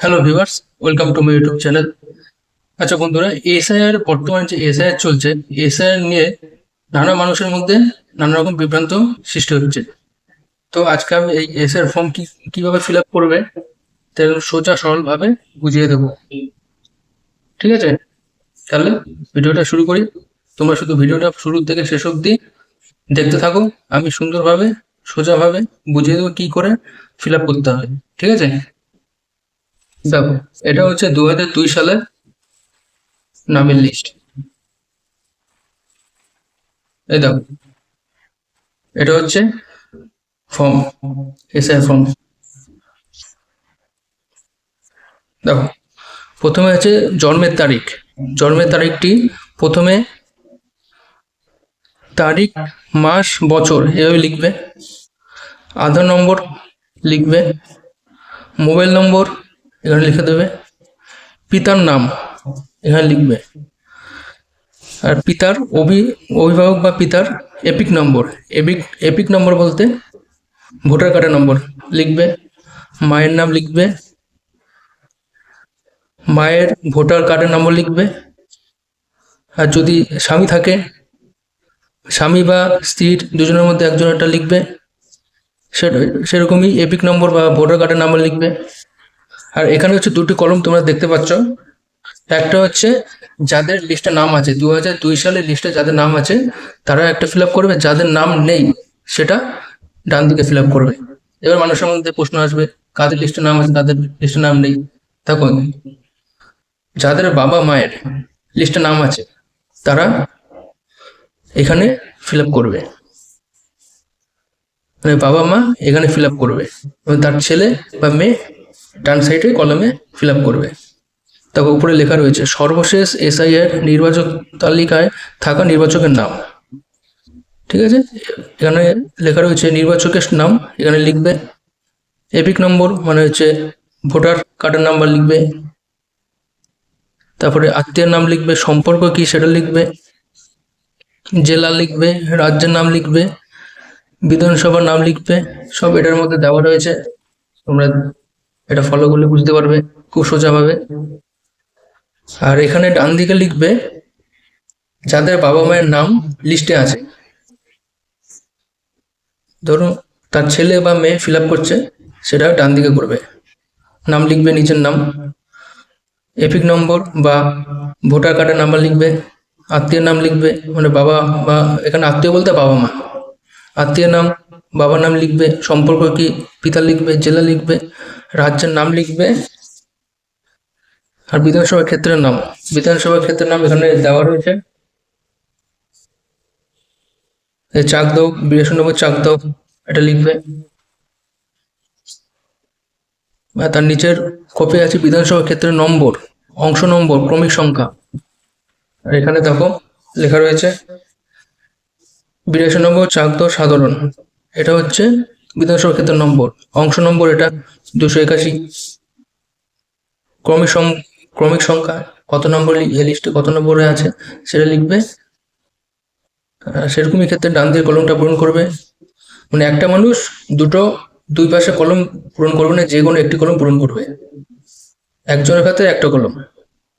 Hello viewers, welcome to my YouTube channel. আচ্ছা বন্ধুরা, SIR বর্তমানে যে এসআইআর চলছে, এসআইআর নিয়ে নানা মানুষের মধ্যে নানা রকম বিভ্রান্ত সৃষ্টি হচ্ছে। তো আজকে আমি এই এসআইআর ফর্ম কিভাবে ফিল আপ করবে তার সোজা সরল ভাবে বুঝিয়ে দেবো। ঠিক আছে, তাহলে ভিডিওটা শুরু করি। তোমরা শুধু ভিডিওটা শুরু থেকে শেষ অবধি দেখতে থাকো। আমি সুন্দরভাবে সোজাভাবে বুঝিয়ে দেবো কি করে ফিল আপ করতে হবে। ঠিক আছে, দেখো, এটা হচ্ছে 2002 সালের নামের লিস্ট। এই দেখো, এটা হচ্ছে ফর্ম, এসআই ফর্ম। দেখো, প্রথমে আছে জন্মের তারিখ। জন্মের তারিখটি প্রথমে তারিখ, মাস, বছর এভাবে লিখবে। আধার নম্বর লিখবে, মোবাইল নম্বর এখানে লিখে দেবে, পিতার নাম এখানে লিখবে, আর পিতার অভিভাবক বা পিতার এপিক নম্বর। এপিক এপিক নম্বর বলতে ভোটার কার্ডের নম্বর লিখবে। মায়ের নাম লিখবে, মায়ের ভোটার কার্ডের নম্বর লিখবে। আর যদি স্বামী থাকে, স্বামী বা স্ত্রীর দুজনের মধ্যে একজনেরটা লিখবে। সেরকমই এপিক নম্বর বা ভোটার কার্ডের নাম্বার লিখবে। আর এখানে হচ্ছে দুটি কলম তোমরা দেখতে পাচ্ছ। একটা হচ্ছে যাদের লিস্টে নাম আছে, 2002 সালের লিস্টে যাদের নাম আছে তারা একটা ফিল আপ করবে, যাদের নাম নেই সেটা ডান দিকে ফিল আপ করবে। এবার মানুষের মধ্যে প্রশ্ন আসবে, কাদের লিস্টে নাম আছে, কাদের লিস্টে নাম নেই। দেখো, যাদের বাবা মায়ের লিস্টে নাম আছে তারা এখানে ফিল আপ করবে, মানে বাবা মা এখানে ফিল আপ করবে এবং তার ছেলে বা মেয়ে ডান সাইডে কলমে ফিল আপ করবে। তারপর উপরে লেখা রয়েছে সর্বশেষ এসআইআর নির্বাচক তালিকায় থাকা নির্বাচকের নাম। ঠিক আছে, এখানে লেখা রয়েছে নির্বাচকের নাম এখানে লিখবে। এপিক নম্বর মানে হচ্ছে ভোটার কার্ডের নাম্বার লিখবে। তারপরে আত্মীয়ের নাম লিখবে, সম্পর্ক কি সেটা লিখবে, জেলা লিখবে, রাজ্যের নাম লিখবে, বিধানসভার নাম লিখবে। সব এটার মধ্যে দেওয়া রয়েছে, তোমরা এটা ফলো করলে বুঝতে পারবে খুব সোজাভাবে। আর এখানে ডান দিকে লিখবে যাদের বাবা মায়ের নাম লিস্টে আছে। ধরো তার ছেলে বা মেয়ে ফিল আপ করছে, সেটা ডান দিকে করবে। নাম লিখবে, নিজের নাম, এপিক নম্বর বা ভোটার কার্ডের নাম্বার লিখবে, আত্মীয়ের নাম লিখবে, মানে বাবা বা এখানে আত্মীয় বলতে বাবা মা, আত্মীয়ের নাম, বাবার নাম লিখবে, সম্পর্ক কি পিতা লিখবে, জেলা লিখবে, রাজ্যের নাম লিখবে। আর বিধানসভা ক্ষেত্রের নাম, বিধানসভা ক্ষেত্রের নাম এখানে দেওয়া রয়েছে। চাকদাও, 82 নম্বর চাকদাও এটা লিখবে। আর তার নিচের কপি আছে বিধানসভা ক্ষেত্রের নম্বর, অংশ নম্বর, ক্রমিক সংখ্যা। আর এখানে দেখো লেখা রয়েছে 82 নম্বর চাকদাও সাধারণ, এটা হচ্ছে বিধানসভা ক্ষেত্রের নম্বর। অংশ নম্বর এটা 281। ক্রমিক ক্রমিক সংখ্যা কত নম্বর লিস্টে কত নম্বরে আছে সেটা লিখবে। সেরকমই ক্ষেত্রে ডান দিকে কলমটা পূরণ করবে। মানে একটা মানুষ দুই পাশে কলম পূরণ করবে না, যে কোনো একটি কলম পূরণ করবে। একজনের ক্ষেত্রে একটা কলম।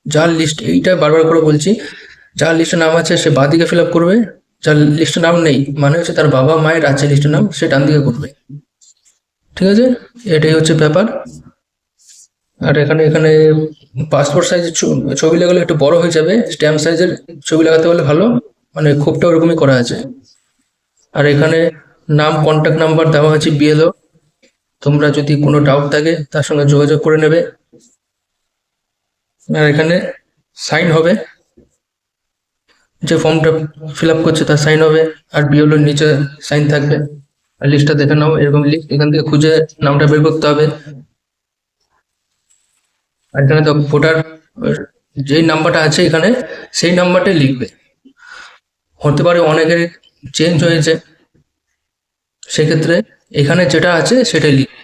যার লিস্ট, এইটা বারবার করে বলছি, যার লিস্টে নাম আছে সে বাঁ দিকে ফিল আপ করবে, যার লিস্টে নাম নেই মানে হচ্ছে তার বাবা মায়ের আছে লিস্টে নাম, সে ডান দিকে করবে। ঠিক আছে, এটাই হচ্ছে ব্যাপার। আর এখানে এখানে পাসপোর্ট সাইজের ছবি লাগালে একটু বড় হয়ে যাবে, স্ট্যাম্প সাইজের ছবি লাগাতে হলে ভালো, মানে খুবটা ওরকমই করা আছে। আর এখানে নাম, কন্ট্যাক্ট নাম্বার দেওয়া আছে বিএলও। তোমরা যদি কোনো ডাউট থাকে তার সঙ্গে যোগাযোগ করে নেবে। আর এখানে সাইন হবে, যে ফর্মটা ফিল আপ করছে তার সাইন হবে, আর বিএলওর নিচে সাইন থাকবে। আর লিস্টটা দেখে নাও, এরকম লিস্ট এখান থেকে খুঁজে নামটা বের করতে হবে। আর এখানে তো ভোটার যেই নাম্বারটা আছে এখানে সেই নাম্বারটাই লিখবে। হতে পারে অনেকের চেঞ্জ হয়েছে, সেক্ষেত্রে এখানে যেটা আছে সেটাই লিখবে।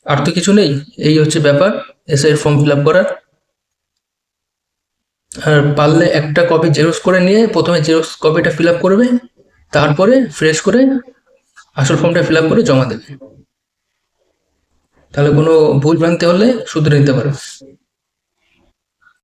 আর তো কিছু নেই, এই হচ্ছে ব্যাপার এসআই ফর্ম ফিল আপ করার। আর পারলে একটা কপি জেরক্স করে নিয়ে প্রথমে জেরক্স কপিটা ফিল আপ করবে, তারপরে ফ্রেশ করে আসল ফর্মটা ফিল আপ করে জমা দেবে। তাহলে কোনো ভুল ভ্রান্তি হলে শুধরে নিতে পারবে।